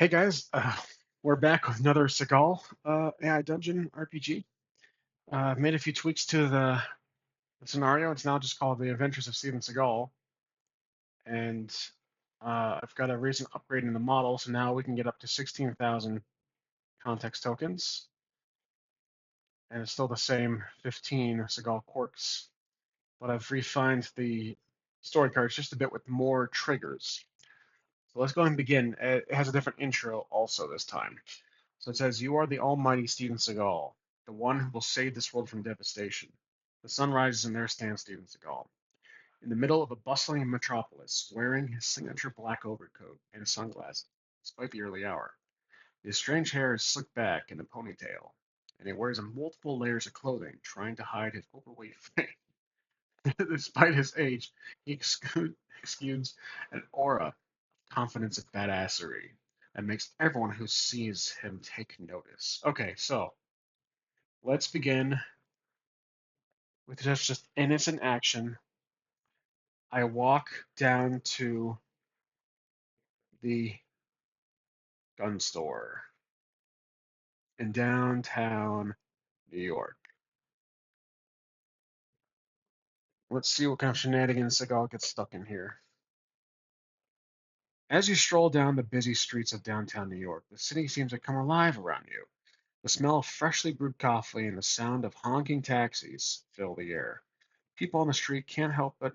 Hey guys, we're back with another Seagal AI Dungeon RPG. I've made a few tweaks to the scenario. It's now just called The Adventures of Steven Seagal, and I've got a recent upgrade in the model, so now we can get up to 16,000 context tokens, and it's still the same 15 Seagal quirks, but I've refined the story cards just a bit with more triggers. So let's go ahead and begin. It has a different intro also this time. So it says, "You are the almighty Steven Seagal, the one who will save this world from devastation." The sun rises and there stands Steven Seagal, in the middle of a bustling metropolis, wearing his signature black overcoat and sunglasses, despite the early hour. His strange hair is slicked back in a ponytail, and he wears multiple layers of clothing, trying to hide his overweight face. Despite his age, he exudes an aura of confidence and badassery that makes everyone who sees him take notice. Okay, so let's begin with just innocent action. I walk down to the gun store in downtown New York. Let's see what kind of shenanigans Seagal gets stuck in here. As you stroll down the busy streets of downtown New York, the city seems to come alive around you. The smell of freshly brewed coffee and the sound of honking taxis fill the air. People on the street can't help but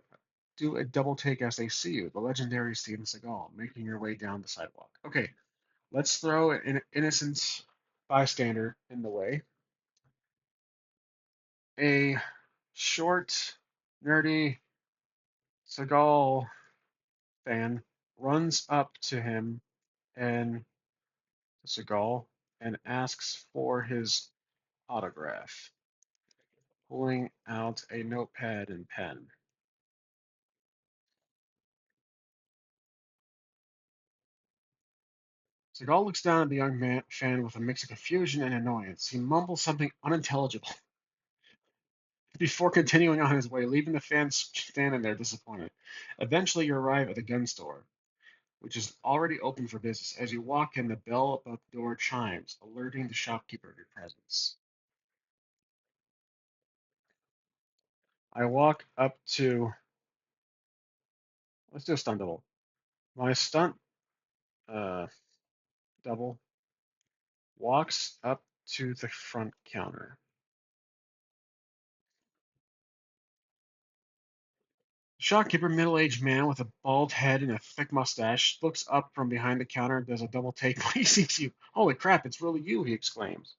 do a double take as they see you, the legendary Steven Seagal, making your way down the sidewalk. Okay, let's throw an innocent bystander in the way. A short, nerdy Seagal fan runs up to him and Seagal and asks for his autograph, pulling out a notepad and pen. Seagal looks down at the young man, fan with a mix of confusion and annoyance. He mumbles something unintelligible before continuing on his way, leaving the fan standing there disappointed. Eventually, you arrive at the gun store, which is already open for business. As you walk in, the bell above the door chimes, alerting the shopkeeper of your presence. I walk up to, let's do a stunt double. My stunt uh, double walks up to the front counter. The shopkeeper, middle-aged man with a bald head and a thick mustache, looks up from behind the counter and does a double take when he sees you. Holy crap, it's really you, he exclaims.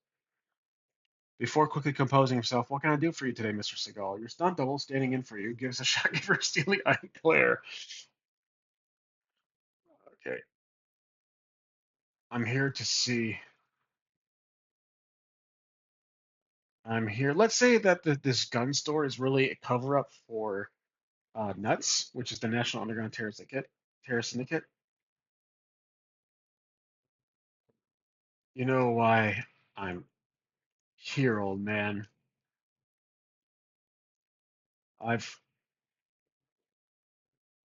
Before quickly composing himself, "What can I do for you today, Mr. Seagal?" Your stunt double, standing in for you, gives the shopkeeper a steely-eyed glare. Okay, I'm here to see. I'm here. Let's say that this gun store is really a cover-up for Nuts, which is the National Underground Terrorist Syndicate. You know why I'm here, old man. I've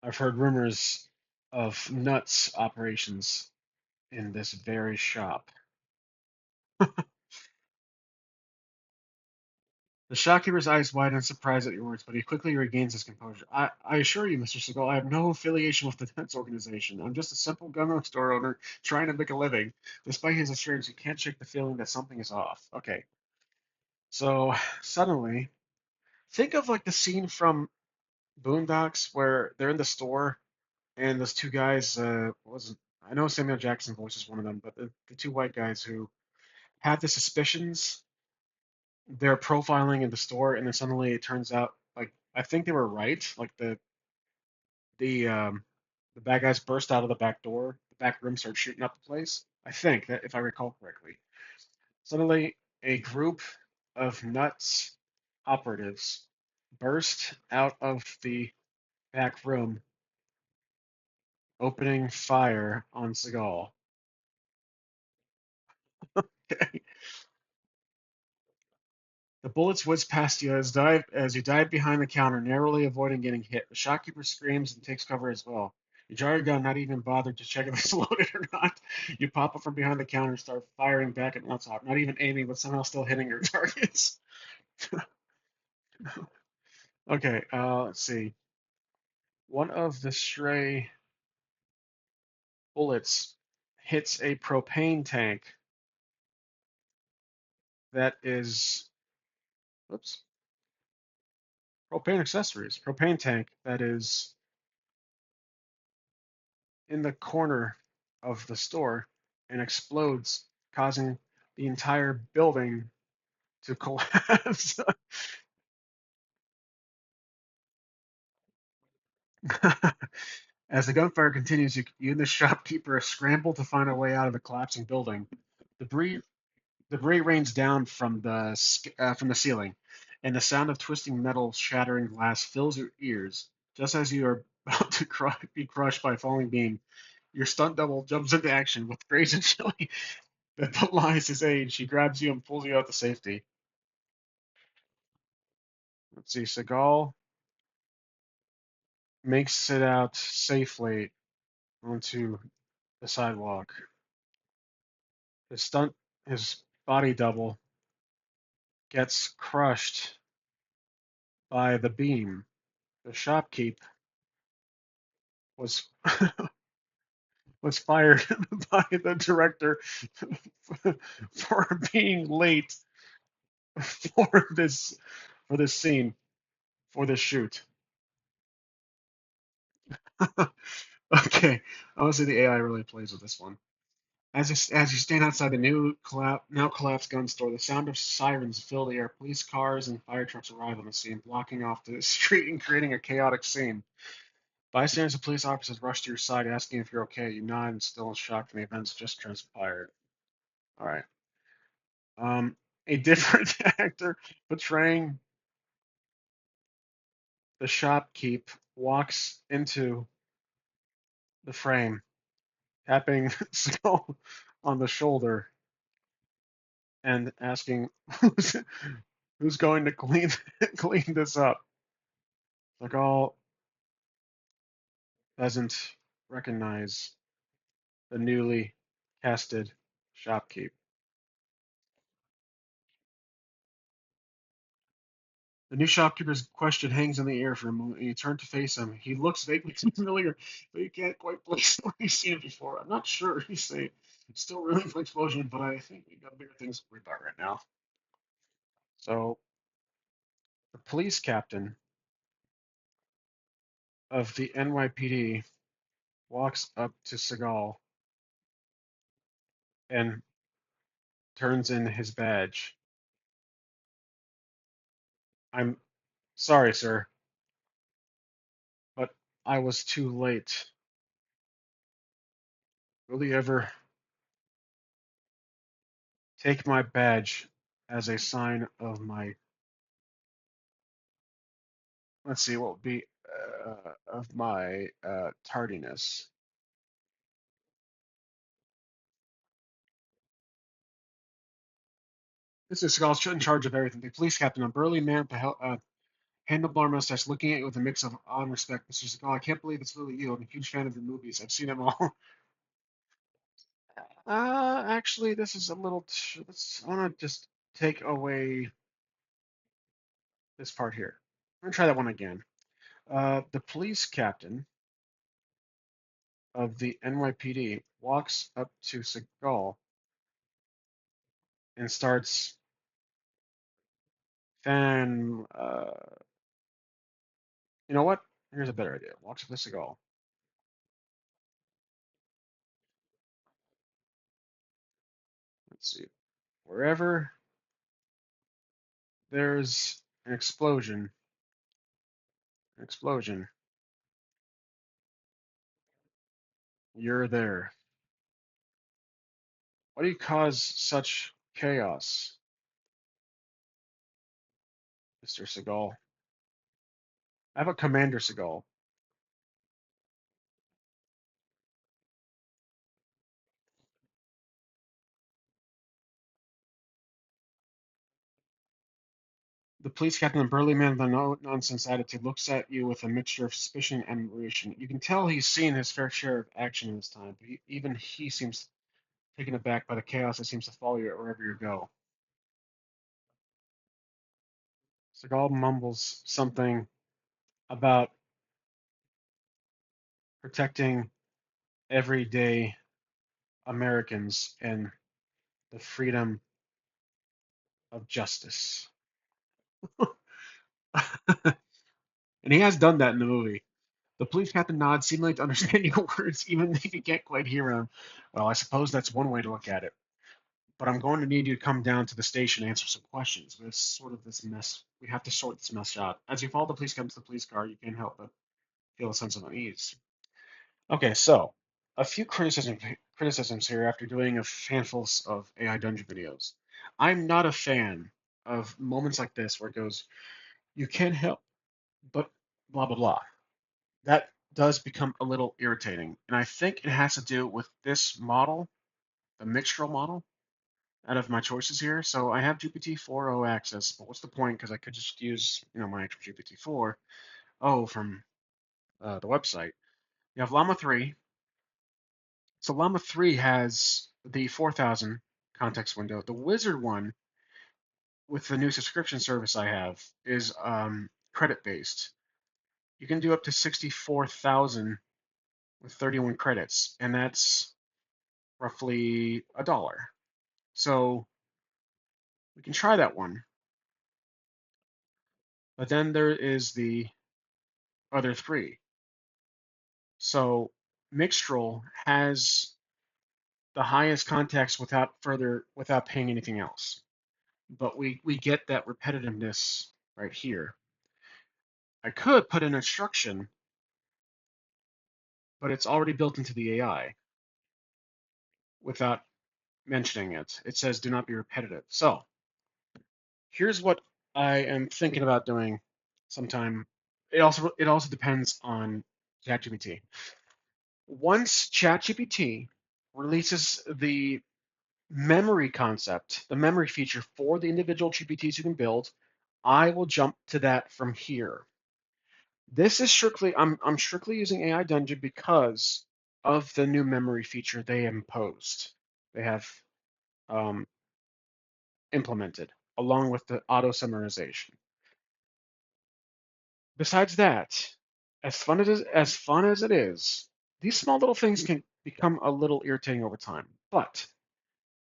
I've heard rumors of Nuts operations in this very shop. The shopkeeper's eyes widen in surprise at your words, but he quickly regains his composure. I assure you, Mr. Seagal, I have no affiliation with the Nuts organization. I'm just a simple gun store owner trying to make a living. Despite his assurance, you can't shake the feeling that something is off. Okay, so suddenly, think of like the scene from Boondocks where they're in the store and those two guys, wasn't I know Samuel Jackson voices one of them, but the two white guys who have the suspicions, they're profiling in the store, and then suddenly it turns out like I think they were right. Like the the bad guys burst out of the back door, the back room starts shooting up the place. I think that if I recall correctly. Suddenly a group of nuts operatives burst out of the back room, opening fire on Seagal. The bullets whiz past you as you dive behind the counter, narrowly avoiding getting hit. The shopkeeper screams and takes cover as well. You draw your gun, not even bothered to check if it's loaded or not. You pop up from behind the counter and start firing back at one top, not even aiming, but somehow still hitting your targets. Okay, let's see. One of the stray bullets hits a propane tank that is, oops, propane accessories, propane tank that is in the corner of the store and explodes, causing the entire building to collapse. As the gunfire continues, you and the shopkeeper scramble to find a way out of the collapsing building. Debris debris rains down from the ceiling, and the sound of twisting metal shattering glass fills your ears. Just as you are about to be crushed by a falling beam, your stunt double jumps into action with grace and agility that belies his age. She grabs you and pulls you out to safety. Let's see. Seagal makes it out safely onto the sidewalk. His stunt, his body double gets crushed by the beam. The shopkeep was was fired by the director for being late for this for this scene for this shoot. Okay, honestly, the AI really plays with this one. As you stand outside the now collapsed gun store, the sound of sirens fill the air. Police cars and fire trucks arrive on the scene, blocking off the street and creating a chaotic scene. Bystanders and police officers rush to your side, asking if you're okay. You nod and still in shock from the events just transpired. All right. Um, a different actor portraying the shopkeep walks into the frame, tapping Skull on the shoulder and asking who's, who's going to clean this up. Skull doesn't recognize the newly casted shopkeep. The new shopkeeper's question hangs in the air for a moment, and you turn to face him. He looks vaguely familiar, but you can't quite place where you've seen it before. I'm not sure, you say. It's still really for explosion, but I think we got bigger things to worry about right now. So, the police captain of the NYPD walks up to Seagal and turns in his badge. I'm sorry, sir, but I was too late. Will you ever take my badge as a sign of my, let's see, what would be of my tardiness? This is Seagal's in charge of everything. The police captain, a burly man with a handlebar mustache, looking at you with a mix of awe and respect. Mr. Seagal, I can't believe it's really you. I'm a huge fan of your movies. I've seen them all. Actually, this is a little. I want to just take away this part here. I'm gonna try that one again. The police captain of the NYPD walks up to Seagal and starts fan. You know what? Here's a better idea. Walks up to Seagal. Let's see. Wherever there's an explosion, you're there. Why do you cause such chaos, Mr. Seagal? I have a Commander Seagal. The police captain, the burly man with a no-nonsense attitude, looks at you with a mixture of suspicion and admiration. You can tell he's seen his fair share of action in his time, but even he seems taken aback by the chaos that seems to follow you wherever you go. Seagal mumbles something about protecting everyday Americans and the freedom of justice. And he has done that in the movie. The police captain nods, seemingly to understand your words, even if you can't quite hear him. Well, I suppose that's one way to look at it. But I'm going to need you to come down to the station and answer some questions. It's sort of this mess. We have to sort this mess out. As you follow the police captain to the police car, you can't help but feel a sense of unease. Okay, so a few criticisms here after doing a handful of AI dungeon videos. I'm not a fan of moments like this where it goes, you can't help but blah blah blah. That does become a little irritating, and I think it has to do with this model, the Mixtral model, out of my choices here. So I have GPT-4o access, but what's the point? Because I could just use, my actual GPT-4o from the website. You have Llama 3. So Llama 3 has the 4,000 context window. The Wizard one, with the new subscription service I have, is credit based. You can do up to 64,000 with 31 credits, and that's roughly a dollar. So we can try that one. But then there is the other three. So Mixtral has the highest context without paying anything else. But we get that repetitiveness right here. I could put an instruction, but it's already built into the AI without mentioning it. It says do not be repetitive. So here's what I am thinking about doing sometime. It also depends on ChatGPT. Once ChatGPT releases the memory concept, the memory feature for the individual GPTs you can build, I will jump to that from here. This is strictly I'm strictly using AI Dungeon because of the new memory feature they imposed. They have um, implemented along with the auto summarization. Besides that, as fun as it is, these small little things can become a little irritating over time. But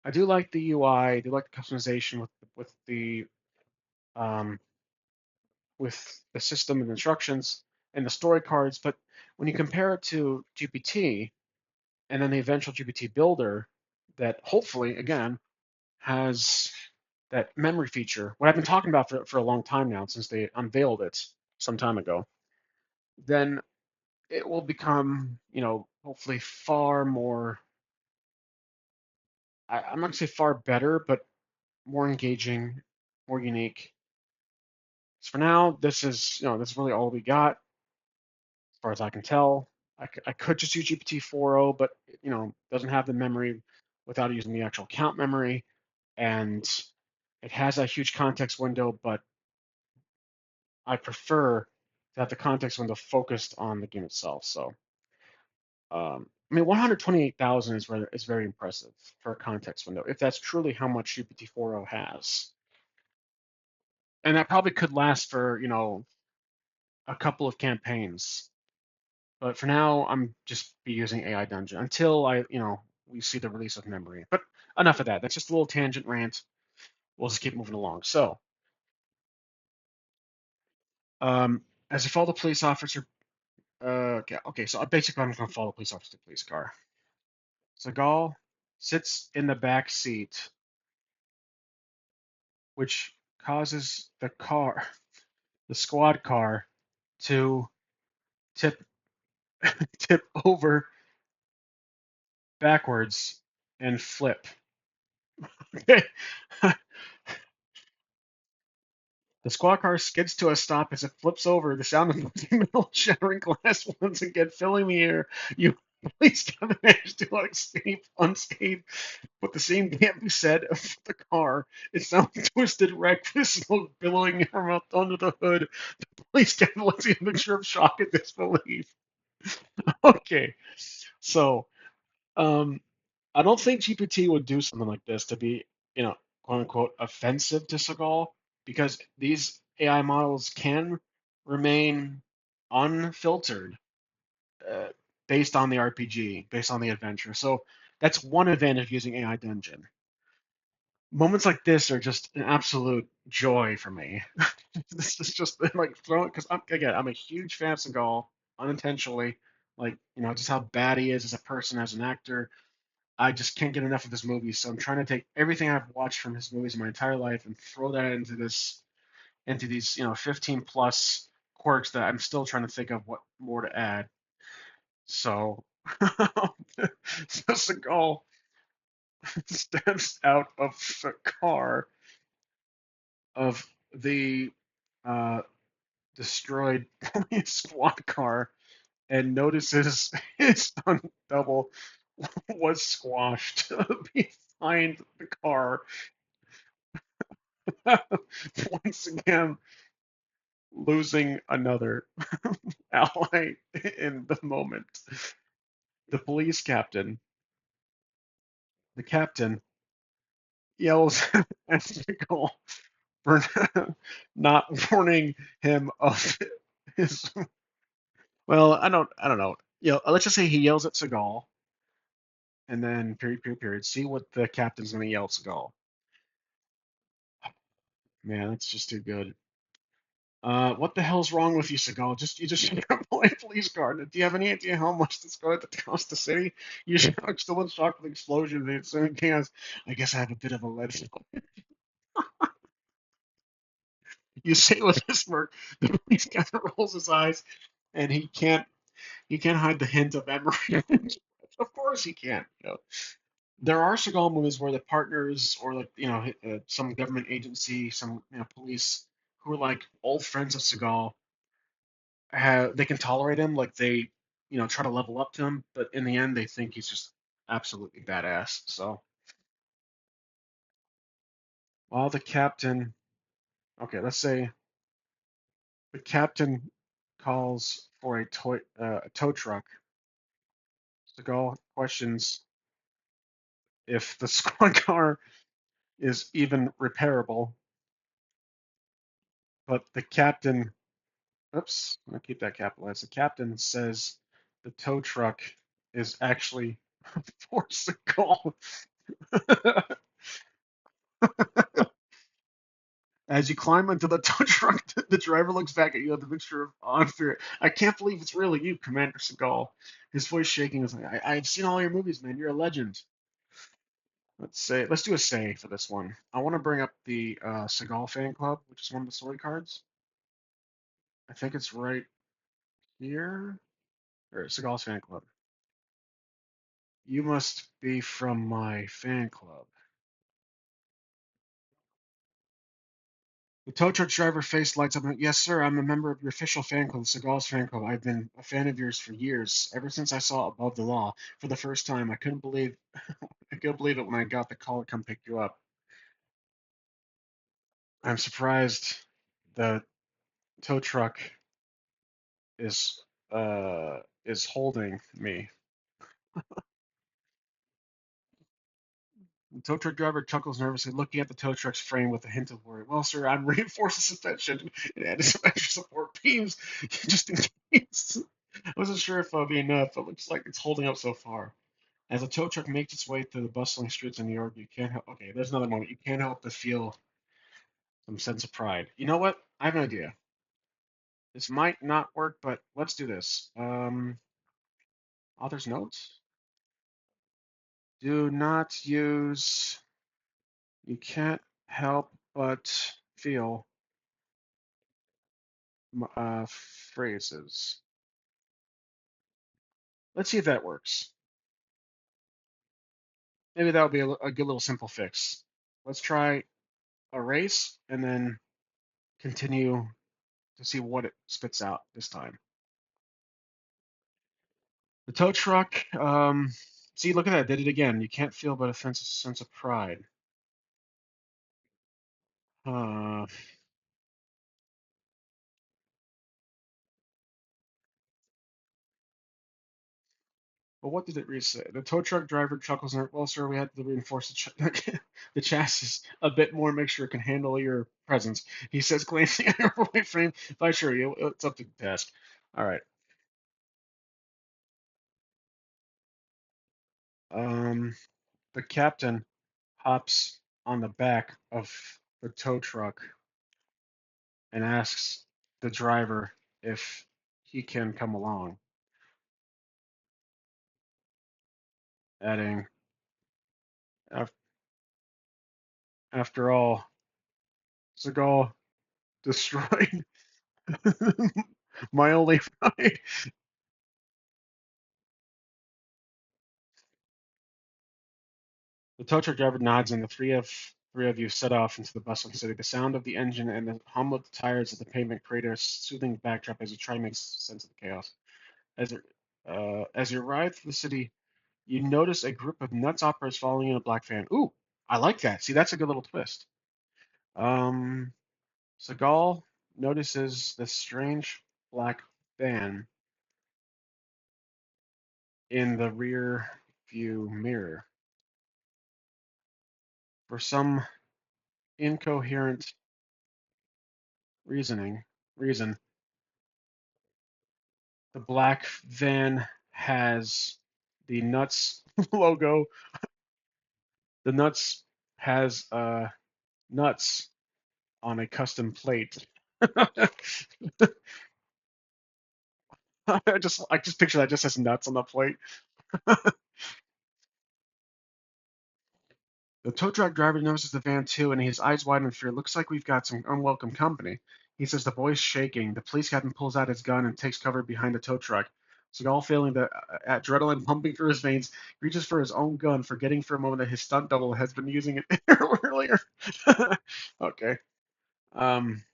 I do like the UI. I do like the customization um, with the system and instructions and the story cards. But when you compare it to GPT and then the eventual GPT builder, that hopefully again has that memory feature, what I've been talking about for a long time now since they unveiled it some time ago, then it will become, hopefully far more, I'm not going to say far better, but more engaging, more unique. So for now, this is really all we got as far as I can tell. I could just use GPT-4o, but doesn't have the memory without using the actual count memory, and it has a huge context window, but I prefer to have the context window focused on the game itself. So, I mean, 128,000 is very impressive for a context window, if that's truly how much GPT-4o has. And that probably could last for, a couple of campaigns. But for now, I'm just be using AI Dungeon until we see the release of memory. But enough of that. That's just a little tangent rant. We'll just keep moving along. So, as you follow the police officer, okay. So basically, I'm just gonna follow the police officer to the police car. Seagal sits in the back seat, which causes the squad car, to tip tip over backwards and flip. The squad car skids to a stop as it flips over, the sound of metal shattering glass once again filling the air. You Police Kevin managed to escape unscathed, but the same can't be said of the car. It sounds twisted, wrecked, with smoke billowing from out under the hood. Police Kevin lets see a mixture of shock and disbelief. Okay, so um, I don't think GPT would do something like this to be, quote unquote, offensive to Seagal, because these AI models can remain unfiltered, uh, based on the RPG, based on the adventure. So that's one advantage of using AI Dungeon. Moments like this are just an absolute joy for me. This is just like throwing, because I'm a huge fan of Seagal unintentionally, like just how bad he is as a person, as an actor. I just can't get enough of his movies, so I'm trying to take everything I've watched from his movies in my entire life and throw that into these 15 plus quirks that I'm still trying to think of what more to add. So, so Seagal steps out of the car of the uh, destroyed police squad car and notices his stunt double was squashed behind the car. Once again, losing another ally in the moment. The police captain, the captain, yells at Seagal for not warning him of his. Well, I don't know. Let's just say he yells at Seagal, and then period, period, period. See what the captain's gonna yell at Seagal. Man, that's just too good. What the hell's wrong with you, Seagal? You just shot up my police car. Do you have any idea how much this going to cost the city? You shock still in shock with the explosion. It's so chaos. I guess I have a bit of a lead foot. You say with a smirk. The police captain rolls his eyes, and he can't hide the hint of memory. Of course he can't. There are Seagal movies where the partners or like some government agency, some police who are like old friends of Seagal they can tolerate him, like they try to level up to him, but in the end they think he's just absolutely badass. So while the captain, okay, let's say the captain calls for a tow truck. Seagal questions if the squad car is even repairable, but the captain, oops, I'm gonna keep that capitalized. The captain says the tow truck is actually for Seagal. As you climb into the tow truck, the driver looks back at you with a mixture of awe and fear. I can't believe it's really you, Commander Seagal. His voice shaking. Is like, I've seen all your movies, man. You're a legend. Let's do a say for this one. I want to bring up the Seagal fan club, which is one of the story cards. I think it's right here. Or Seagal's fan club. You must be from my fan club. The tow truck driver face lights up. Yes, sir. I'm a member of your official fan club, Seagal's fan club. I've been a fan of yours for years, ever since I saw Above the Law for the first time. I couldn't believe it when I got the call to come pick you up. I'm surprised the tow truck is is holding me. The tow truck driver chuckles nervously, looking at the tow truck's frame with a hint of worry. Well, sir, I'm reinforcing suspension and added some extra support beams just in case. I wasn't sure if that'd be enough. It looks like it's holding up so far. As the tow truck makes its way through the bustling streets of New York, you can't help. Okay, there's another moment. You can't help but feel some sense of pride. You know what? I have an idea. This might not work, but let's do this. Author's notes. Do not use. You can't help but feel phrases. Let's see if that works. Maybe that'll be a good little simple fix. Let's try erase and then continue to see what it spits out this time. The tow truck. See, look at that. Did it again. You can't feel but a sense of pride. Uh, but what did it read say? The tow truck driver chuckles and, well, sir, we had to reinforce the chassis a bit more, make sure it can handle your presence. He says, glancing at your overweight frame. If I assure you, it's up to the task. All right. Um, the captain hops on the back of the tow truck and asks the driver if he can come along, adding, After all, Seagal destroyed my only pride." The tow truck driver nods, and the three of you set off into the bustling city. The sound of the engine and the hum of the tires of the pavement create a soothing backdrop as you try to make sense of the chaos. As it, as you ride through the city, you notice a group of nuts operas following in a black van. Ooh, I like that. See, that's a good little twist. Um, Seagal notices the strange black van in the rear view mirror. For some incoherent reasoning reason, the black van has the nuts logo. The nuts has nuts on a custom plate. I just picture that just as nuts on the plate. The tow truck driver notices the van too, and his eyes widen in fear. Looks like we've got some unwelcome company. He says the boy's shaking. The police captain pulls out his gun and takes cover behind the tow truck. Seagal, feeling the adrenaline pumping through his veins, reaches for his own gun, forgetting for a moment that his stunt double has been using it earlier. Okay. Um,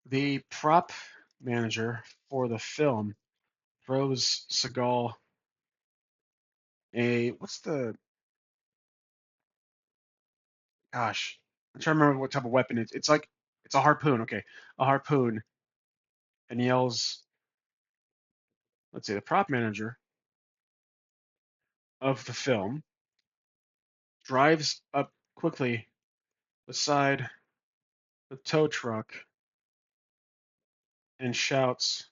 the prop manager for the film throws Seagal a what's the gosh? I'm trying to remember what type of weapon it's. It's a harpoon. Okay, a harpoon, and yells. Let's say the prop manager of the film drives up quickly beside the tow truck and shouts,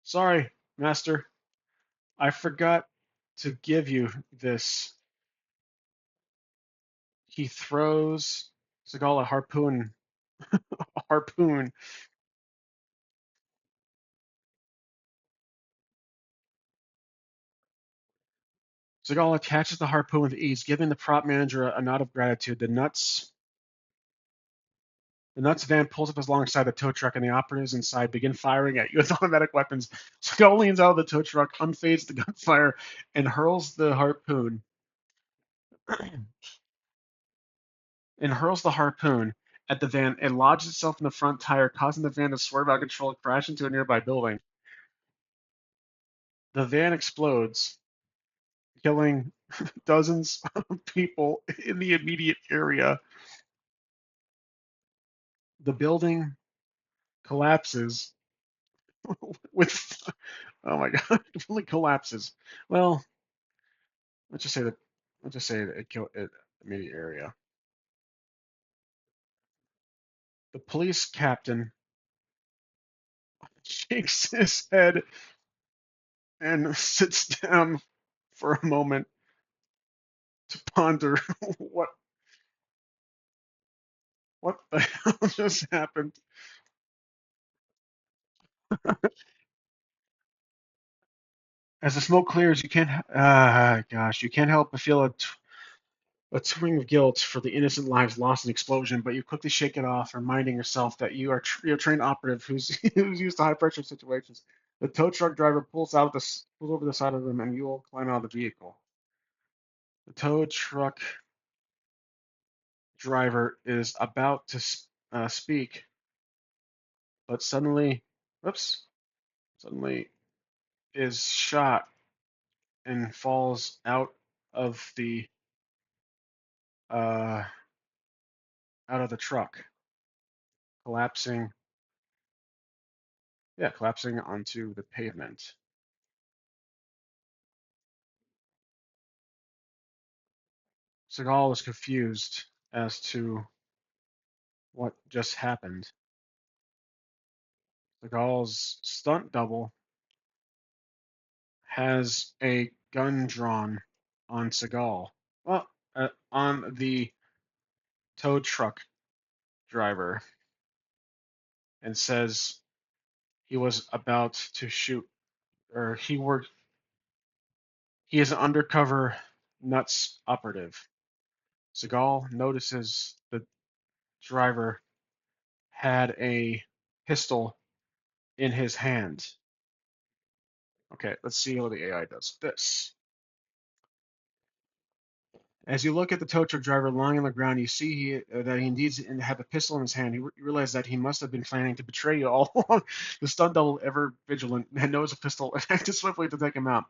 "Sorry, master, I forgot to give you this." He throws Seagal a harpoon. A harpoon. Seagal attaches the harpoon with ease, giving the prop manager a nod of gratitude. The nuts van pulls up alongside the tow truck, and the operatives inside begin firing at you with automatic weapons. Skull leans out of the tow truck, unfazed the gunfire, and hurls the harpoon at the van. It lodges itself in the front tire, causing the van to swerve out of control and crash into a nearby building. The van explodes, killing dozens of people in the immediate area. The building collapses with, oh my god, it really collapses. Well, let's just say that it killed it immediate area. The police captain shakes his head and sits down for a moment to ponder what what the hell just happened. As the smoke clears, you can't help but feel a twinge of guilt for the innocent lives lost in the explosion, but you quickly shake it off, reminding yourself that you're a trained operative who's who's used to high pressure situations. The tow truck driver pulls over the side of them, and you all climb out of the vehicle. The tow truck driver is about to speak, but suddenly, whoops, suddenly is shot and falls uh, out of the truck, collapsing. Yeah, collapsing onto the pavement. Seagal was confused as to what just happened. Seagal's stunt double has a gun drawn on Seagal. Well, on the tow truck driver, and says he was about to shoot, or he is an undercover nuts operative. Seagal notices the driver had a pistol in his hand. Okay, let's see how the AI does this. As you look at the tow truck driver lying on the ground, you see that he indeed had a pistol in his hand. You realize that he must have been planning to betray you all along. The stunt double, ever vigilant, had knows a pistol and acted swiftly to take him out.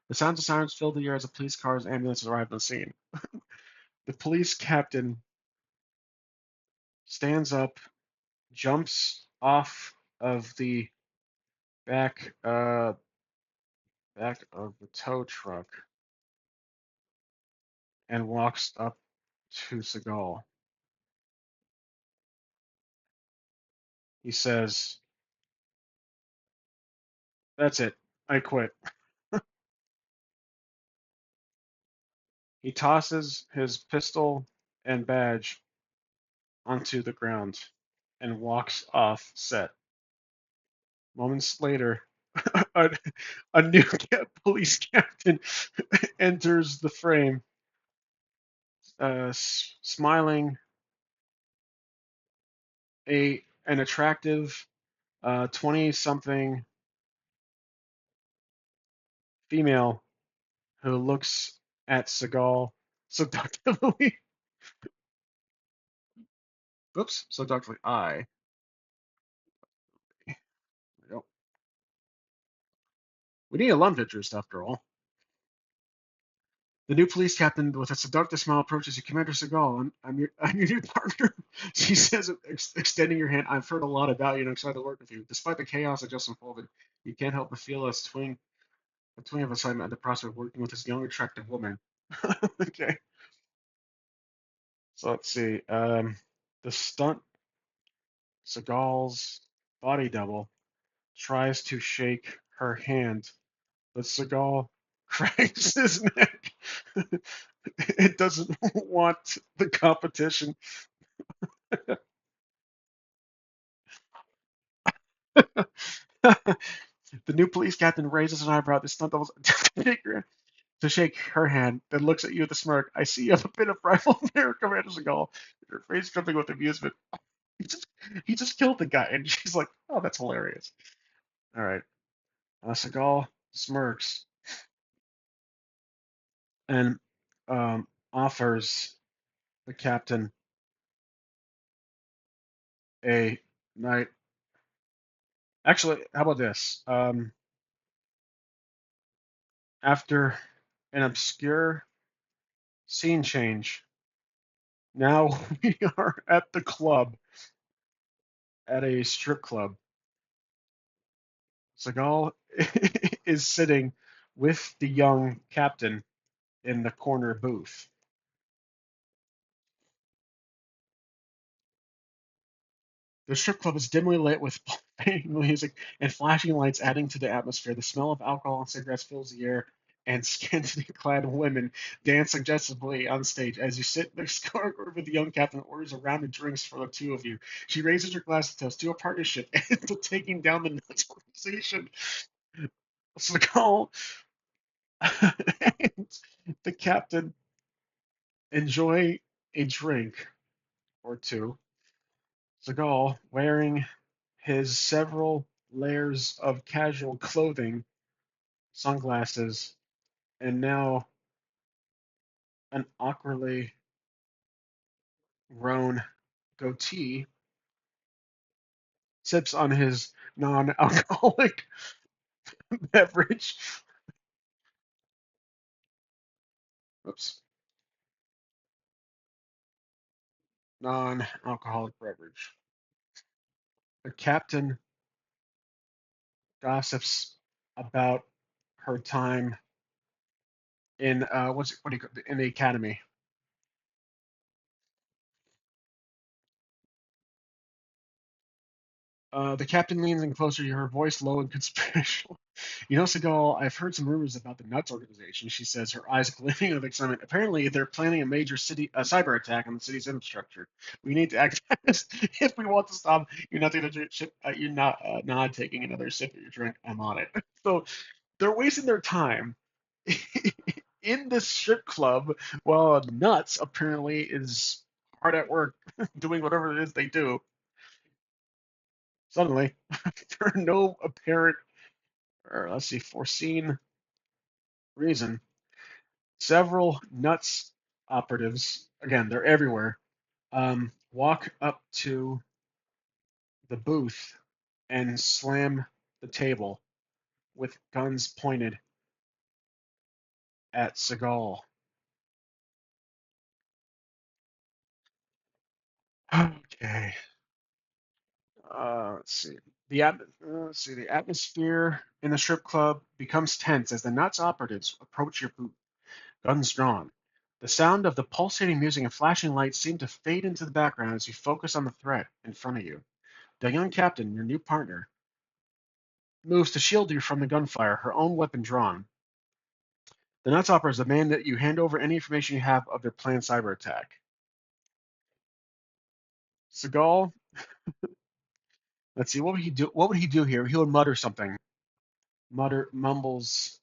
The sounds of sirens filled the air as the police cars and ambulances arrived on the scene. The police captain stands up, jumps off of the back back of the tow truck, and walks up to Seagal. He says, "That's it. I quit." He tosses his pistol and badge onto the ground and walks off set. Moments later, a, a new police captain enters the frame, smiling, an attractive 20-something female who looks at Seagal seductively. Oops, seductively. We need a lung interest after all. The new police captain, with a seductive smile, approaches you. Commander Seagal, I'm your new partner. She says, extending your hand. I've heard a lot about you and I'm excited to work with you. Despite the chaos that just unfolded, you can't help but feel a twinge of excitement at the prospect of working with this young, attractive woman. Okay, so let's see. The stunt Seagal's body double tries to shake her hand, but Seagal cracks his neck. It doesn't want the competition. The new police captain raises an eyebrow at the stunt doubles to shake her hand, then looks at you with a smirk. I see you have a bit of rival there, Commander Seagal. Your face dripping with amusement. He just, he just killed the guy, and she's like, "Oh, that's hilarious." All right. Seagal smirks and offers the captain a night. Actually, how about this? After an obscure scene change, now we are at the club, at a strip club. Seagal is sitting with the young captain in the corner booth. The strip club is dimly lit with playing music and flashing lights, adding to the atmosphere. The smell of alcohol and cigarettes fills the air, and scantily clad women dance suggestively on stage. As you sit next door with the young captain, orders a round of drinks for the two of you. She raises her glass to toast to a partnership and to taking down the nuts organization. Seagal and the captain enjoy a drink or two. Seagal, wearing his several layers of casual clothing, sunglasses, and now an awkwardly grown goatee, sips on his non alcoholic beverage. Oops, non-alcoholic beverage. The captain gossips about her time in what do you in the academy. The captain leans in closer to her, voice low and conspiratorial. You know, Seagal, I've heard some rumors about the Nuts organization, she says, her eyes gleaming with excitement. Apparently, they're planning a major cyber attack on the city's infrastructure. We need to act fast if we want to stop. You're not taking a sip. You're not taking another sip of your drink. I'm on it. So they're wasting their time in this strip club while Nuts apparently is hard at work doing whatever it is they do. Suddenly, for no apparent, or let's see, foreseen reason, several Nuts operatives, again, they're everywhere, walk up to the booth and slam the table with guns pointed at Seagal. Okay. Let's see. The atmosphere in the strip club becomes tense as the Nuts operatives approach your booth, guns drawn. The sound of the pulsating music and flashing lights seem to fade into the background as you focus on the threat in front of you. The young captain, your new partner, moves to shield you from the gunfire, her own weapon drawn. The Nuts operators demand that you hand over any information you have of their planned cyber attack. Seagal, let's see, what would he do? What would he do here? He would mutter something. Mumbles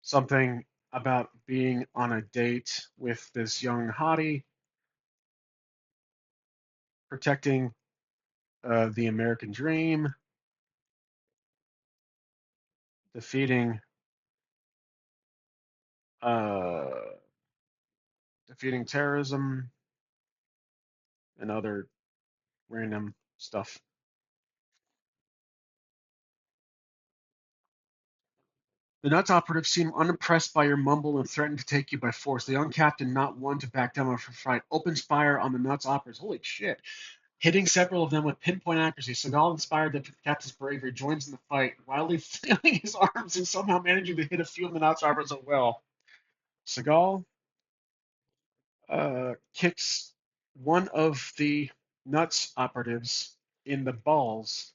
something about being on a date with this young hottie, protecting the American dream, defeating uh, defeating terrorism and other random stuff. The Nuts operatives seem unimpressed by your mumble and threaten to take you by force. The young captain, not one to back down from a fight, opens fire on the Nuts operatives. Holy shit. Hitting several of them with pinpoint accuracy. Seagal, inspired by the captain's bravery, joins in the fight, wildly flailing his arms and somehow managing to hit a few of the Nuts operatives as well. Seagal kicks one of the Nuts operatives in the balls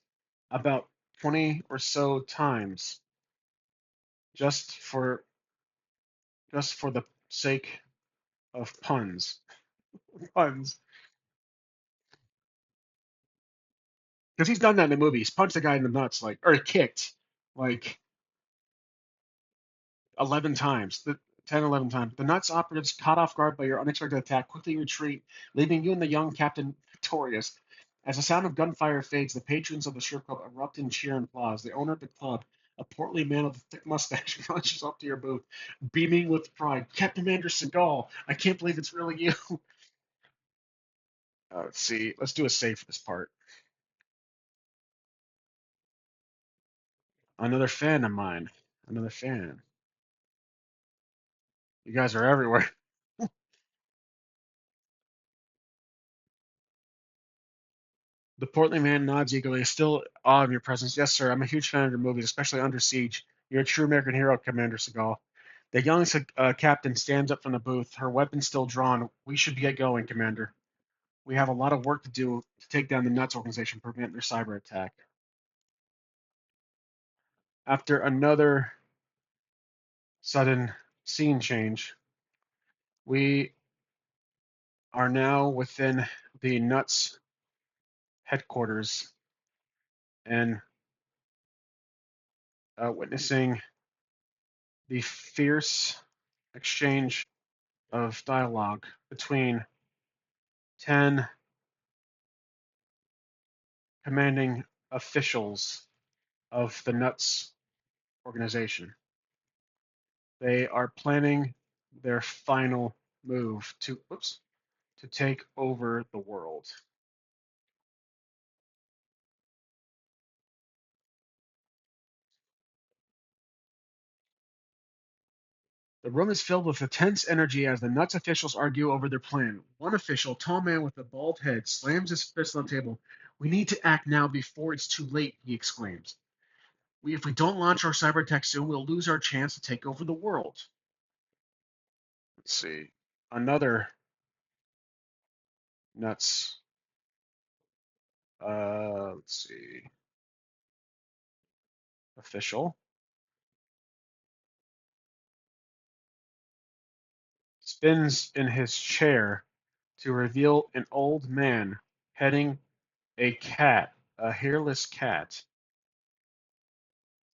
about 20 or so times just for just for the sake of puns, because he's done that in the movie. He's punched a guy in the nuts, like, or kicked like 11 times, 10, 11 times. The nuts operatives, caught off guard by your unexpected attack, quickly retreat, leaving you and the young captain victorious. As the sound of gunfire fades, the patrons of the strip club erupt in cheer and applause. The owner of the club, a portly man with a thick mustache, rushes up to your booth, beaming with pride. Captain Commander Seagal, I can't believe it's really you. Let's see. Let's do a save for this part. Another fan of mine. Another fan. You guys are everywhere. The portly man nods eagerly, still awe of your presence. Yes, sir. I'm a huge fan of your movies, especially Under Siege. You're a true American hero, Commander Seagal. The young captain stands up from the booth, her weapon still drawn. We should get going, Commander. We have a lot of work to do to take down the Nuts organization, prevent their cyber attack. After another sudden scene change, we are now within the Nuts headquarters and witnessing the fierce exchange of dialogue between 10 commanding officials of the Nuts organization. They are planning their final move to take over the world. The room is filled with intense energy as the Nuts officials argue over their plan. One official, tall man with a bald head, slams his fist on the table. We need to act now before it's too late, he exclaims. If we don't launch our cyber tech soon, we'll lose our chance to take over the world. Let's see. Another Nuts. Let's see. Official spins in his chair to reveal an old man petting a hairless cat.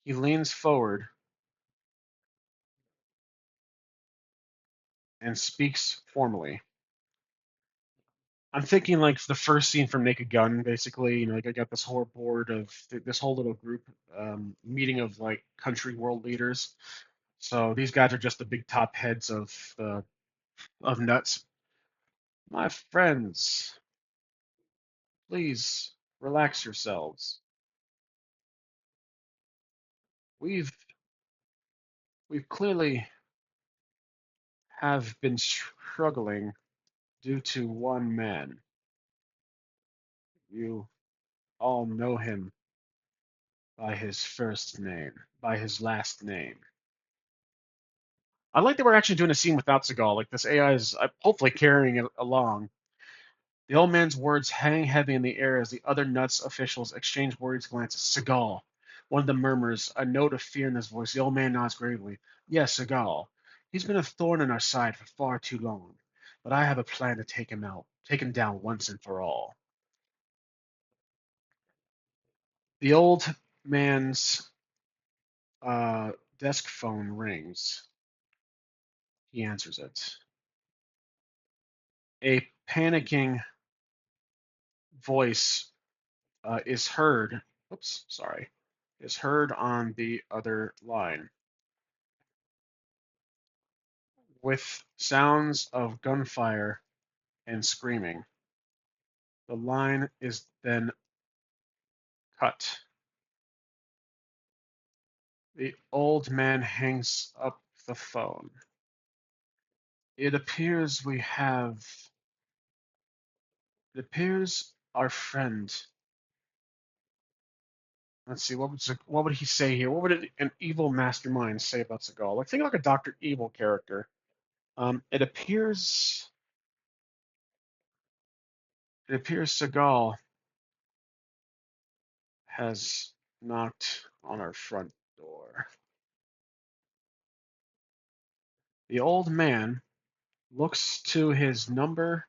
He leans forward and speaks formally. I'm thinking like the first scene from Naked Gun, basically. Like I got this whole board of this whole little group meeting of like country world leaders. So these guys are just the big top heads of nuts. My friends, please relax yourselves. We've we've clearly have been struggling due to one man. You all know him by his first name, by his last name. I like that we're actually doing a scene without Seagal. Like this AI is hopefully carrying it along. The old man's words hang heavy in the air as the other nuts officials exchange worried glances. Seagal. One of them murmurs, a note of fear in his voice. The old man nods gravely. Yes, Seagal. He's been a thorn in our side for far too long. But I have a plan to take him down once and for all. The old man's desk phone rings. He answers it. A panicking voice is heard. Oops, sorry. Is heard on the other line with sounds of gunfire and screaming. The line is then cut. The old man hangs up the phone. It appears we have. It appears our friend. Let's see. What would he say here? What would an evil mastermind say about Seagal? Like think like a Doctor Evil character. It appears. It appears Seagal has knocked on our front door. The old man looks to his number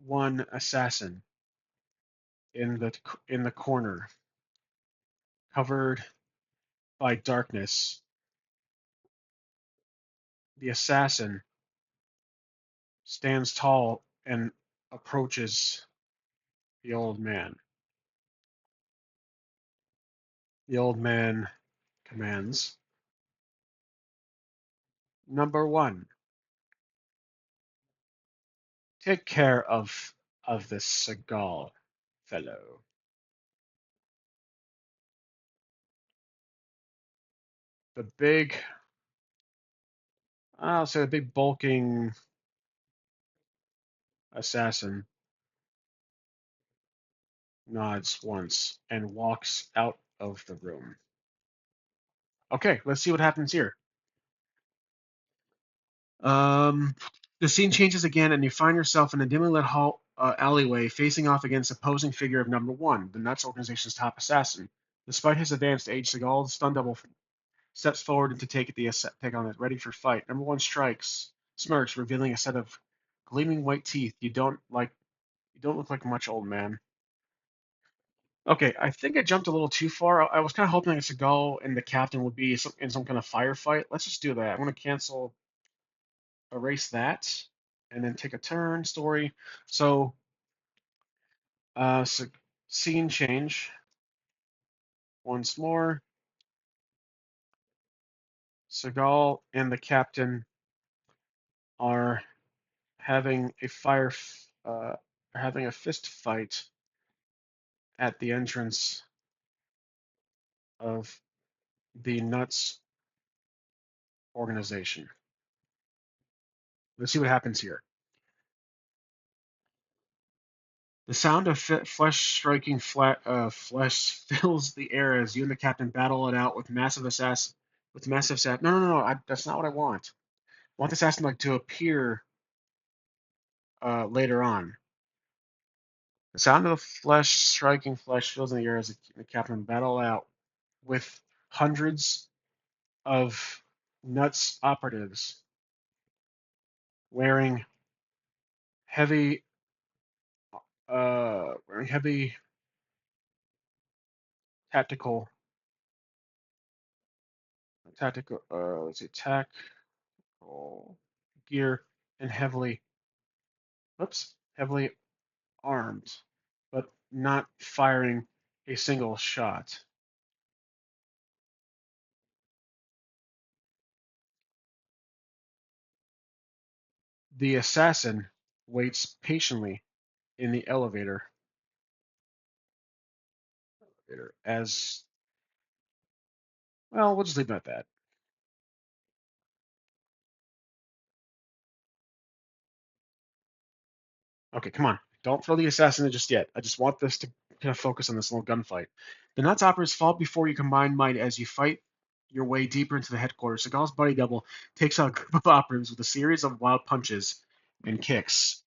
one assassin in the corner, covered by darkness. The assassin stands tall and approaches the old man. The old man commands, Number one, take care of this Seagal fellow. The big, I'll say the big bulking assassin nods once and walks out of the room. Okay, let's see what happens here. Um, the scene changes again, and you find yourself in a dimly lit alleyway facing off against the posing figure of Number One, the Nuts organization's top assassin. Despite his advanced age, Seagal, the stunt double, steps forward to take on it, ready for fight. Number One strikes, smirks, revealing a set of gleaming white teeth. You don't look like much, old man. Okay, I think I jumped a little too far. I was kind of hoping that Seagal and the captain would be in some kind of firefight. Let's just do that. I'm going to erase that, and then take a turn. Story. So, so scene change once more. Seagal and the captain are having a having a fist fight at the entrance of the Nuts organization. Let's see what happens here. The sound of flesh striking flesh fills the air as you and the captain battle it out with massive assassin. With massive assassin. No, no, no, no. That's not what I want. I want the assassin like to appear later on. The sound of the flesh striking flesh fills in the air as the captain battle out with hundreds of nuts operatives wearing heavy, wearing heavy tactical, let's see, tactical gear and heavily armed, but not firing a single shot. The assassin waits patiently in the elevator as well. We'll just leave it at that. Okay, come on. Don't throw the assassin in just yet. I just want this to kind of focus on this little gunfight. The Nuts operators fall before you combine might as you fight your way deeper into the headquarters. Seagal's buddy double takes out a group of operatives with a series of wild punches and kicks.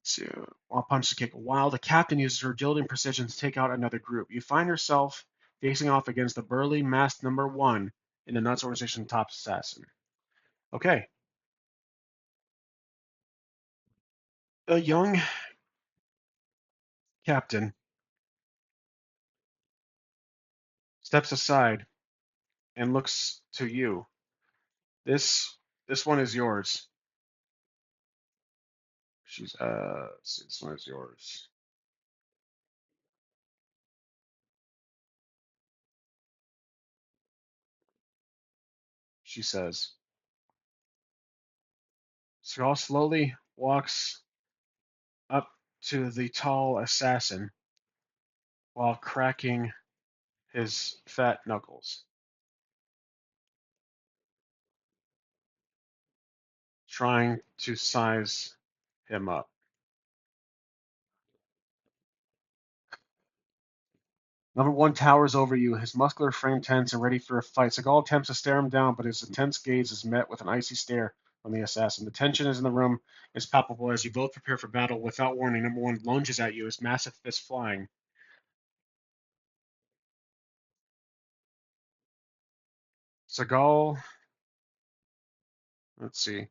So, wild punch to kick. While the captain uses her agility and precision to take out another group, you find yourself facing off against the burly masked number one in the Nuts organization top assassin. Okay. A young captain steps aside and looks to you. This this one is yours. This one is yours. She says. Seagal slowly walks up to the tall assassin while cracking his fat knuckles, trying to size him up. Number one towers over you, his muscular frame tense and ready for a fight. Seagal attempts to stare him down, but his intense gaze is met with an icy stare from the assassin. The tension is in the room is palpable as you both prepare for battle. Without warning, number one lunges at you, his massive fist flying. Seagal, let's see.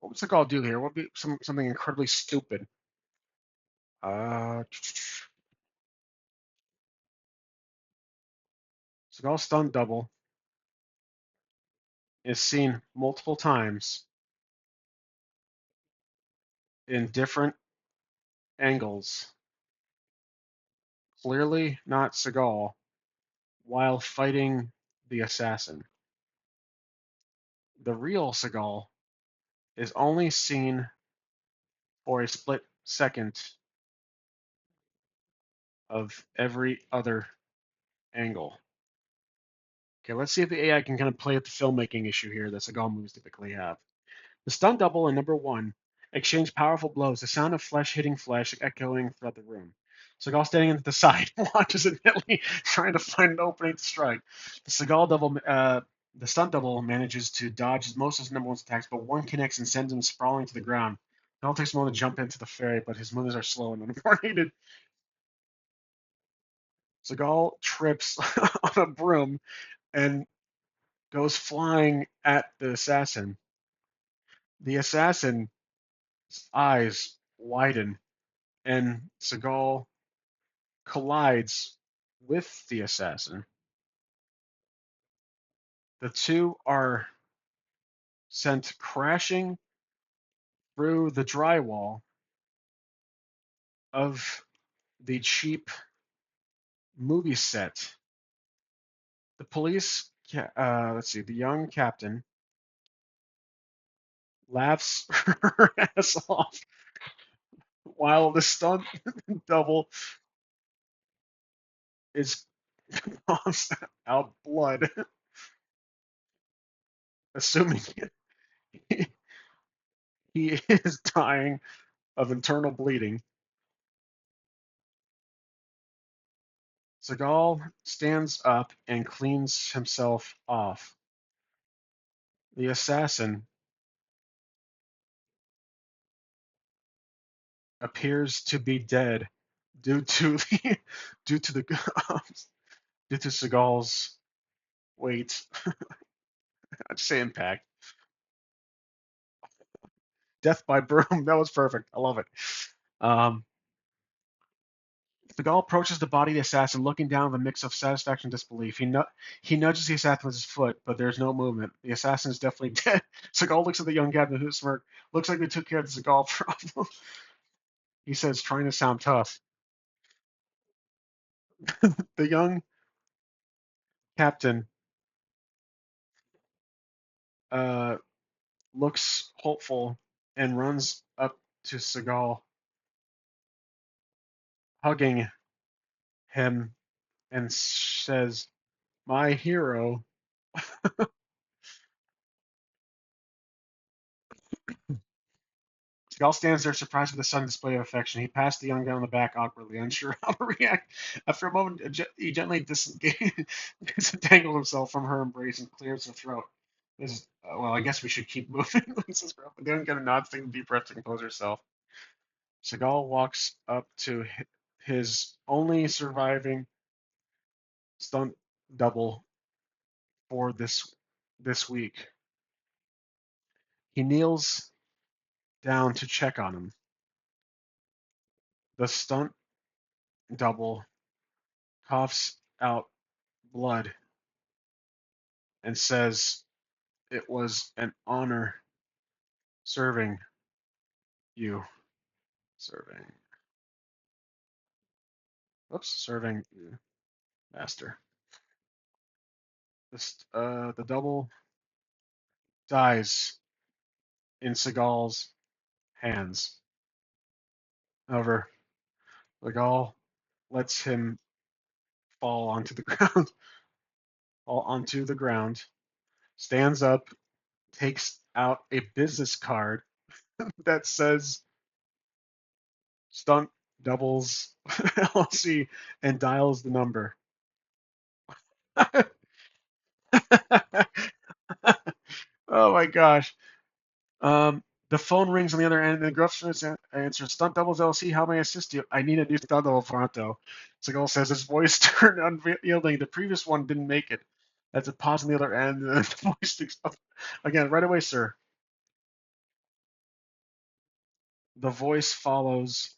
What would Seagal do here? What would be something incredibly stupid? Uh, Seagal's stunt double is seen multiple times in different angles. Clearly not Seagal while fighting the assassin. The real Seagal is only seen for a split second of every other angle. Okay, let's see if the AI can kind of play at the filmmaking issue here that Seagal movies typically have. The stunt double and number one exchange powerful blows, the sound of flesh hitting flesh echoing throughout the room. Seagal standing at the side watches intently, trying to find an opening to strike. The stunt double manages to dodge most of his number one's attacks, but one connects and sends him sprawling to the ground. It all takes a moment to jump into the ferry, but his moves are slow and uncoordinated. Seagal trips on a broom and goes flying at the assassin. The assassin's eyes widen, and Seagal collides with the assassin. The two are sent crashing through the drywall of the cheap movie set. The police, let's see, the young captain laughs her ass off while the stunt double is coughs out blood, assuming he is dying of internal bleeding. Seagal stands up and cleans himself off. The assassin appears to be dead due to the due to the due to Seagal's weight. I'd say impact. Death by broom. That was perfect. I love it. Um, Seagal approaches the body of the assassin, looking down with a mix of satisfaction and disbelief. He nudges the assassin with his foot, but there's no movement. The assassin is definitely dead. Seagal looks at the young captain who smirks. Looks like we took care of the Seagal problem. He says, trying to sound tough. The young captain uh, looks hopeful and runs up to Seagal, hugging him, and says, "My hero." Seagal stands there surprised with the sudden display of affection. He passed the young guy on the back awkwardly, unsure how to react. After a moment, he gently disentangles himself from her embrace and clears her throat. Well, I guess we should keep moving. Says girlfriend. They don't get a nod, taking a deep breath to compose herself. Seagal walks up to his only surviving stunt double for this week. He kneels down to check on him. The stunt double coughs out blood and says, "It was an honor serving you, serving, serving you, master." The double dies in Seagal's hands. However, Seagal lets him fall onto the ground, fall onto the ground, stands up, takes out a business card that says Stunt Doubles LLC and dials the number. Oh my gosh. The phone rings on the other end, and the gruff answers, "Stunt Doubles LLC, how may I assist you? I need a new stunt double pronto." Seagal says his voice turned unyielding. The previous one didn't make it. That's a pause on the other end, and the voice sticks up. Again, right away, sir. The voice follows,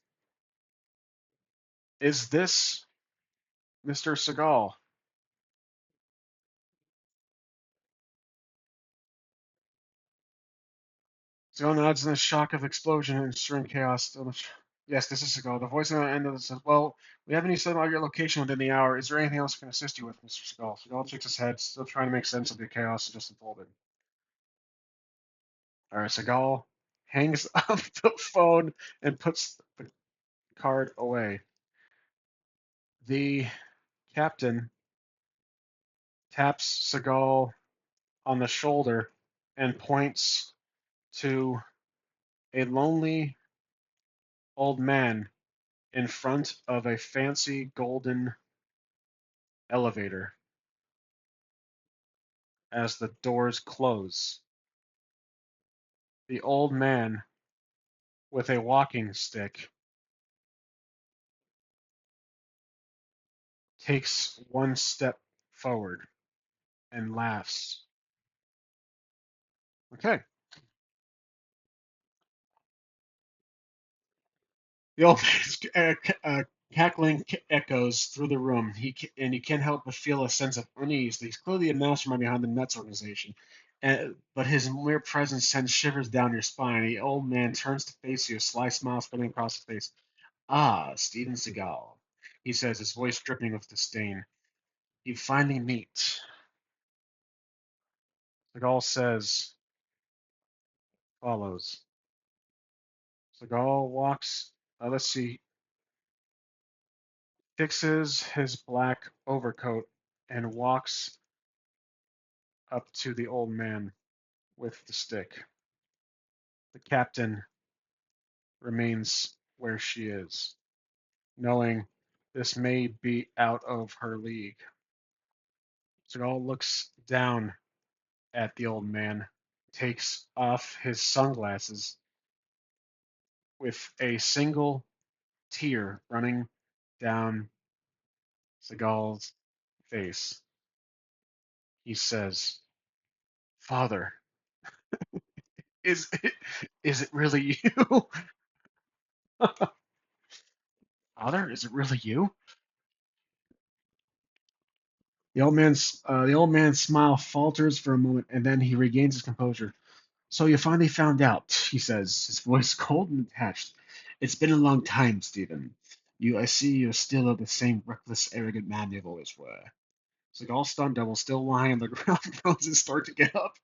"Is this Mr. Seagal?" Seagal nods in the shock of the explosion and ensuing chaos. Yes, this is Seagal. The voice on the end of it says, "Well, we have any set on your location within the hour. Is there anything else I can assist you with, Mr. Seagal?" Seagal shakes his head, still trying to make sense of the chaos that just unfolded. All right, Seagal hangs up the phone and puts the card away. The captain taps Seagal on the shoulder and points to a lonely old man in front of a fancy golden elevator as the doors close. The old man, with a walking stick, takes one step forward and laughs. Okay. The old man's cackling echoes through the room, and you can't help but feel a sense of unease. He's clearly a mastermind behind the Nuts organization, but his mere presence sends shivers down your spine. The old man turns to face you, a sly smile spreading across his face. "Ah, Steven Seagal," he says, his voice dripping with disdain. "You finally meet." Seagal says, follows. Seagal walks, let's see, fixes his black overcoat and walks up to the old man with the stick. The captain remains where she is, knowing this may be out of her league. Seagal looks down at the old man, takes off his sunglasses with a single tear running down Seagal's face. He says, "Father, is it, is it really you? Father, is it really you?" The old man's smile falters for a moment, and then he regains his composure. "So you finally found out," he says, his voice cold and detached. "It's been a long time, Stephen. I see you're still the same reckless, arrogant man you've always were." It's like all stunt double still lying on the ground, frozen, start to get up.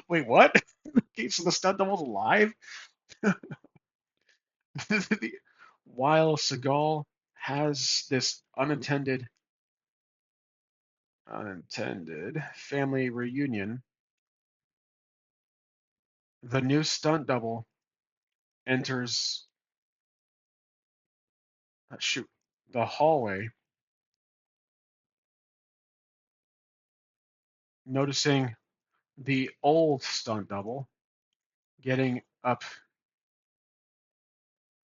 Wait, what? Okay, so the stunt double's alive? While Seagal has this unintended family reunion, the new stunt double enters, shoot, the hallway, noticing the old stunt double getting up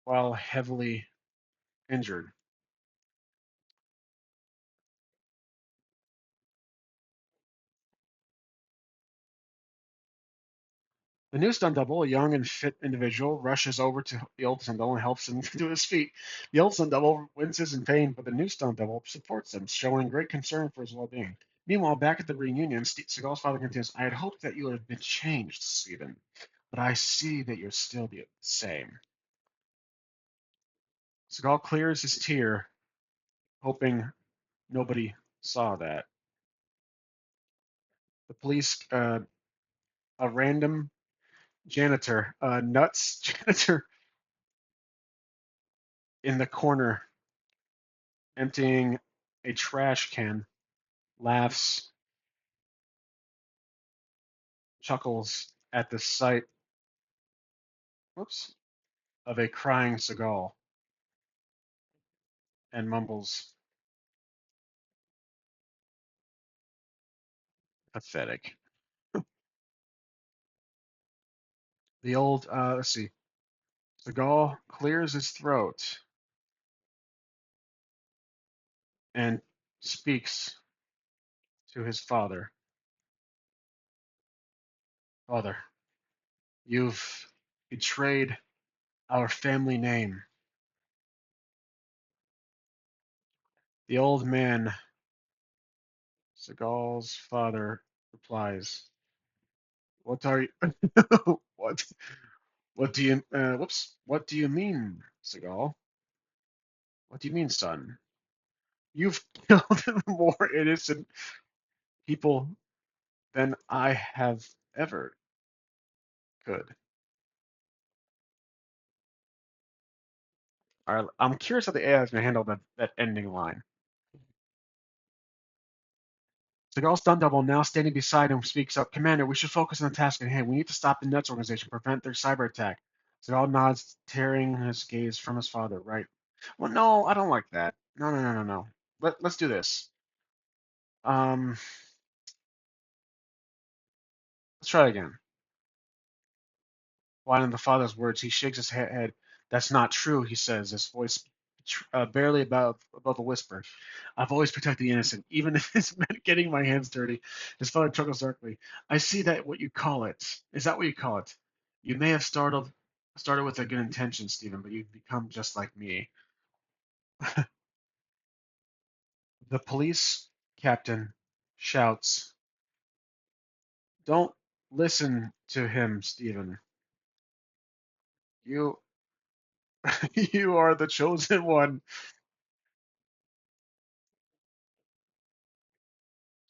while heavily injured. The new stunt double, a young and fit individual, rushes over to the old stunt double and helps him to his feet. The old stunt double winces in pain, but the new stunt double supports him, showing great concern for his well-being. Meanwhile, back at the reunion, Seagal's father continues, "I had hoped that you would have been changed, Stephen, but I see that you're still the same." Seagal clears his tear, hoping nobody saw that. The police, a random janitor, a nuts janitor in the corner emptying a trash can, laughs, chuckles at the sight, whoops, of a crying Seagal and mumbles, "Pathetic." Let's see, Seagal clears his throat and speaks to his father. "Father, you've betrayed our family name." The old man, Seagal's father, replies, "What are you? what? What do you? Whoops! What do you mean, Seagal? What do you mean, son? You've killed more innocent people than I have ever could." All right, I'm curious how the AI is going to handle that ending line. Seagal's stunt double, now standing beside him, speaks up. "Commander, we should focus on the task at hand. We need to stop the Nets organization, prevent their cyber attack." Seagal nods, tearing his gaze from his father. "Right. Well, no, I don't like that. No, no, no, no, no. Let's do this. Um, let's try it again." While the father's words, he shakes his head. "That's not true," he says, his voice barely above a whisper. "I've always protected the innocent, even if it's meant getting my hands dirty." His father chuckles darkly. "I see that what you call it. Is that what you call it? You may have started with a good intention, Stephen, but you've become just like me." The police captain shouts, "Don't listen to him, Stephen. You you are the chosen one."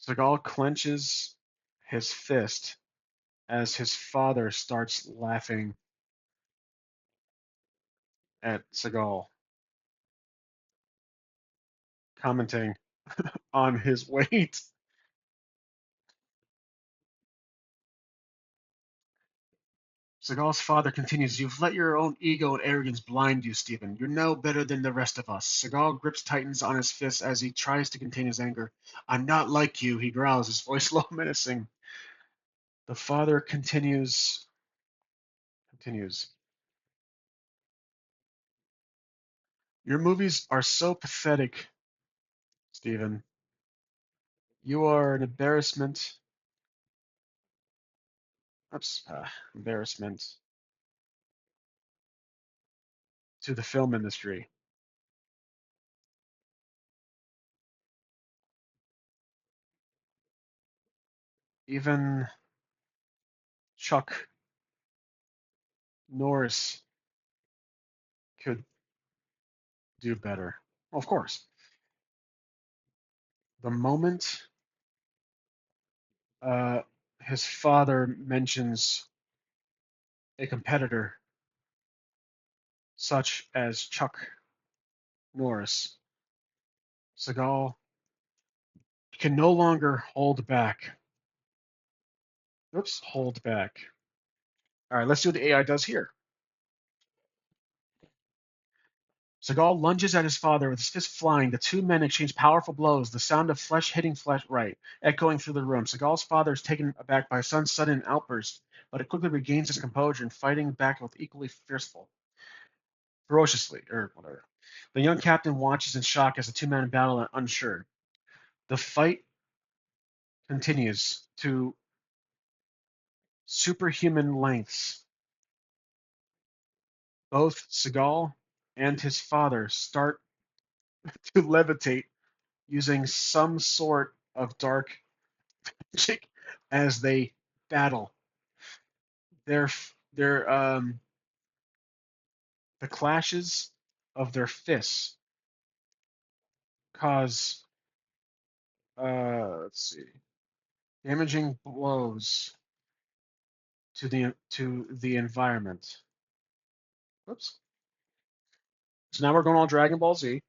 Seagal clenches his fist as his father starts laughing at Seagal. commenting on his weight. Seagal's father continues, "You've let your own ego and arrogance blind you, Stephen. You're no better than the rest of us." Seagal grips tightens on his fists as he tries to contain his anger. "I'm not like you," he growls, his voice low menacing. The father continues. "Your movies are so pathetic, Stephen. You are an embarrassment. Oops, embarrassment to the film industry. Even Chuck Norris could do better." Well, of course. The moment uh, his father mentions a competitor such as Chuck Norris, Seagal can no longer hold back. Oops, hold back. All right, let's see what the AI does here. Seagal lunges at his father with his fist flying. The two men exchange powerful blows, the sound of flesh hitting flesh right, echoing through the room. Seagal's father is taken aback by his son's sudden outburst, but it quickly regains his composure and fighting back with equally ferociously, or whatever. The young captain watches in shock as the two men battle and unsure. The fight continues to superhuman lengths. Both Seagal and his father start to levitate using some sort of dark magic as they battle. Their their the clashes of their fists cause let's see, damaging blows to the environment. Oops. So now we're going all Dragon Ball Z,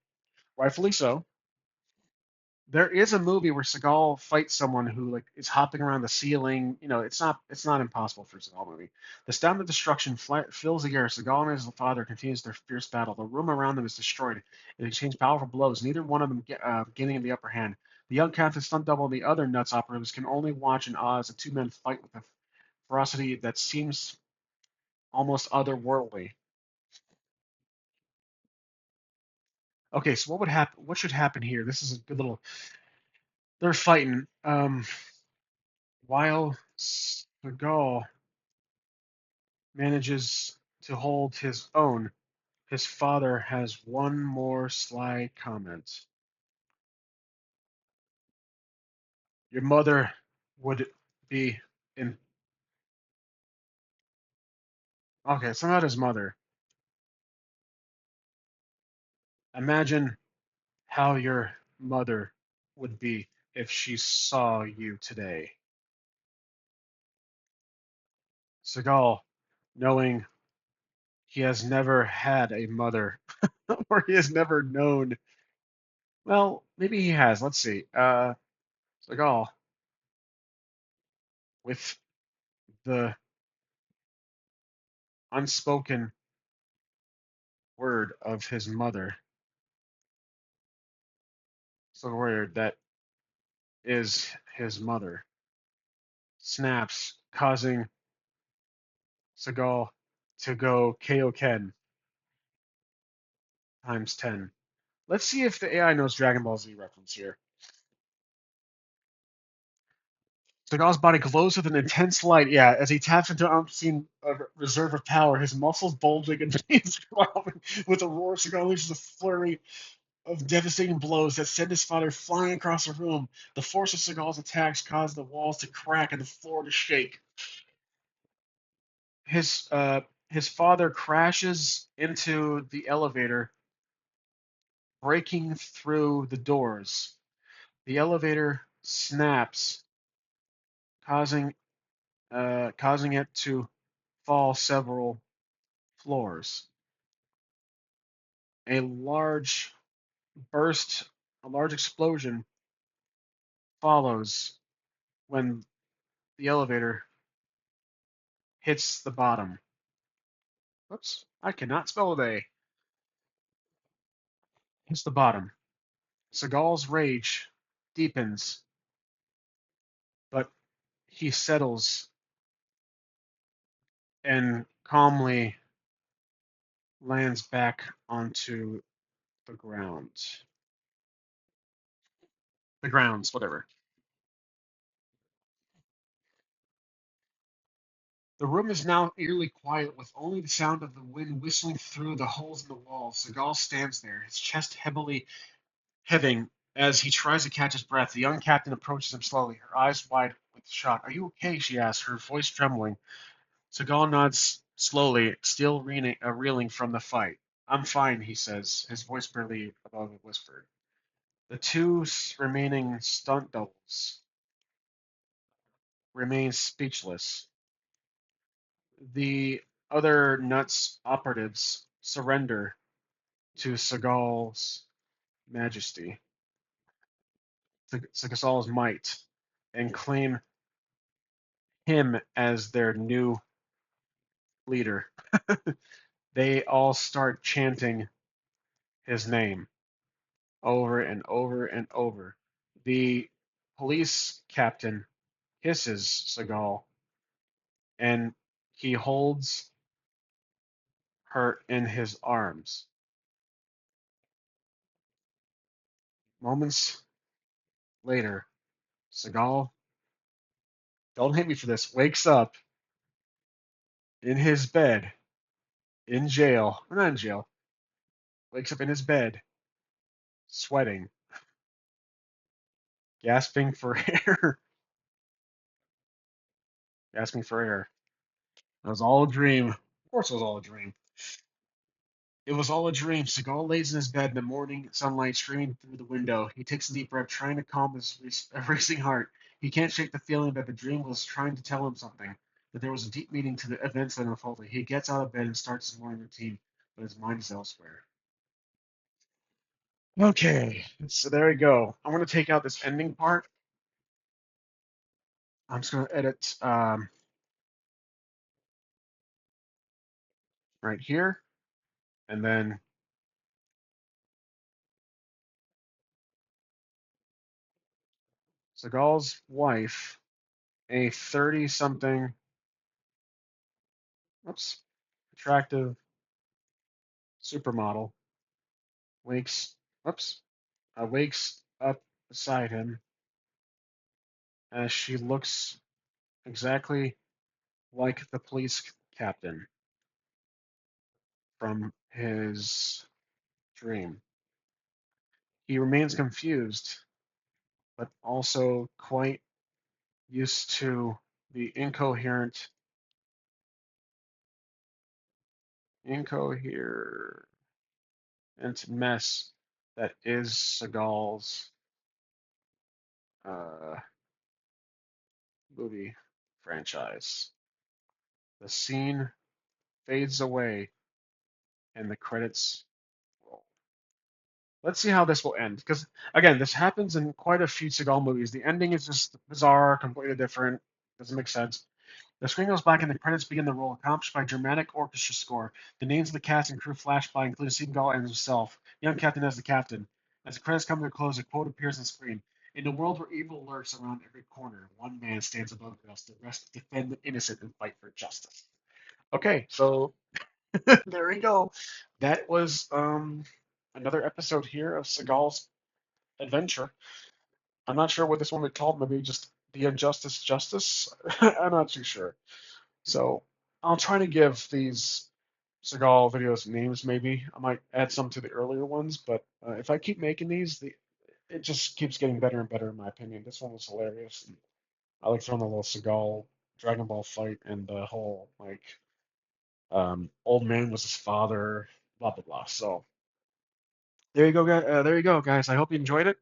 rightfully so. There is a movie where Seagal fights someone who like is hopping around the ceiling. It's not impossible for a Seagal movie. The sound of destruction fills the air. Seagal and his father continues their fierce battle. The room around them is destroyed. They exchange powerful blows. Neither one of them gaining the upper hand. The young captain, stunt double, and the other nuts operatives can only watch in awe as the two men fight with a ferocity that seems almost otherworldly. Okay, so what would happen? What should happen here? This is a good little. They're fighting. While Seagal manages to hold his own, his father has one more sly comment. Your mother would be in. Okay, so not his mother. Imagine how your mother would be if she saw you today. Seagal, knowing he has never had a mother, or he has never known. Well, maybe he has. Let's see. Seagal, with the unspoken word of his mother, so word that is his mother, snaps, causing Seagal to go Kaioken times 10. Let's see if the AI knows Dragon Ball Z reference here. Seagal's body glows with an intense light, yeah, as he taps into an unseen reserve of power, his muscles bulging and veins throbbing. With a roar, Seagal unleashes a flurry of devastating blows that send his father flying across the room. The force of Seagal's attacks caused the walls to crack and the floor to shake. His uh, his father crashes into the elevator, breaking through the doors. The elevator snaps, causing causing it to fall several floors. A large burst. A large explosion follows when the elevator hits the bottom. Whoops, I cannot spell today. Hits the bottom. Seagal's rage deepens, but he settles and calmly lands back onto the ground. The grounds, whatever. The room is now eerily quiet, with only the sound of the wind whistling through the holes in the walls. Seagal stands there, his chest heavily heaving as he tries to catch his breath. The young captain approaches him slowly, her eyes wide with shock. "Are you okay?" she asks, her voice trembling. Seagal nods slowly, still reeling from the fight. "I'm fine," he says, his voice barely above a whisper. The two remaining stunt doubles remain speechless. The other Nuts operatives surrender to Seagal's majesty, to Seagal's might, and claim him as their new leader. They all start chanting his name over and over and over. The police captain hisses Seagal, and he holds her in his arms. Moments later, Seagal, don't hate me for this, wakes up in his bed in jail, or not in jail, wakes up in his bed, sweating, gasping for air, gasping for air. It was all a dream. Of course, it was all a dream. It was all a dream. Seagal lays in his bed in the morning sunlight streaming through the window. He takes a deep breath, trying to calm his racing heart. He can't shake the feeling that the dream was trying to tell him something, that there was a deep meaning to the events that unfolded. He gets out of bed and starts his morning routine, but his mind is elsewhere. Okay, so there we go. I'm going to take out this ending part. I'm just going to edit right here, and then Seagal's wife, a 30-something, oops, attractive supermodel, wakes, oops, wakes up beside him as she looks exactly like the police captain from his dream. He remains confused, but also quite used to the incoherent mess that is Seagal's uh, movie franchise. The scene fades away and the credits roll. Let's see how this will end. Because, again, this happens in quite a few Seagal movies. The ending is just bizarre, completely different, doesn't make sense. The screen goes black and the credits begin to roll, accompanied by a dramatic orchestra score. The names of the cast and crew flash by, including Seagal and himself, young captain as the captain. As the credits come to a close, a quote appears on the screen. In a world where evil lurks around every corner, one man stands above the rest. The rest defend the innocent and fight for justice. Okay, so there we go. That was another episode here of Seagal's adventure. I'm not sure what this one would be called. Maybe just The Injustice Justice. I'm not too sure. So I'll try to give these Seagal videos names. Maybe I might add some to the earlier ones. But if I keep making these, it just keeps getting better and better in my opinion. This one was hilarious. And I like throwing the little Seagal Dragon Ball fight and the whole like old man was his father, blah blah blah. So there you go, guys. There you go, guys. I hope you enjoyed it.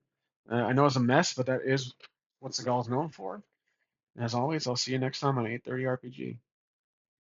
I know it's a mess, but that is what Seagal is known for. As always, I'll see you next time on 8:30 RPG.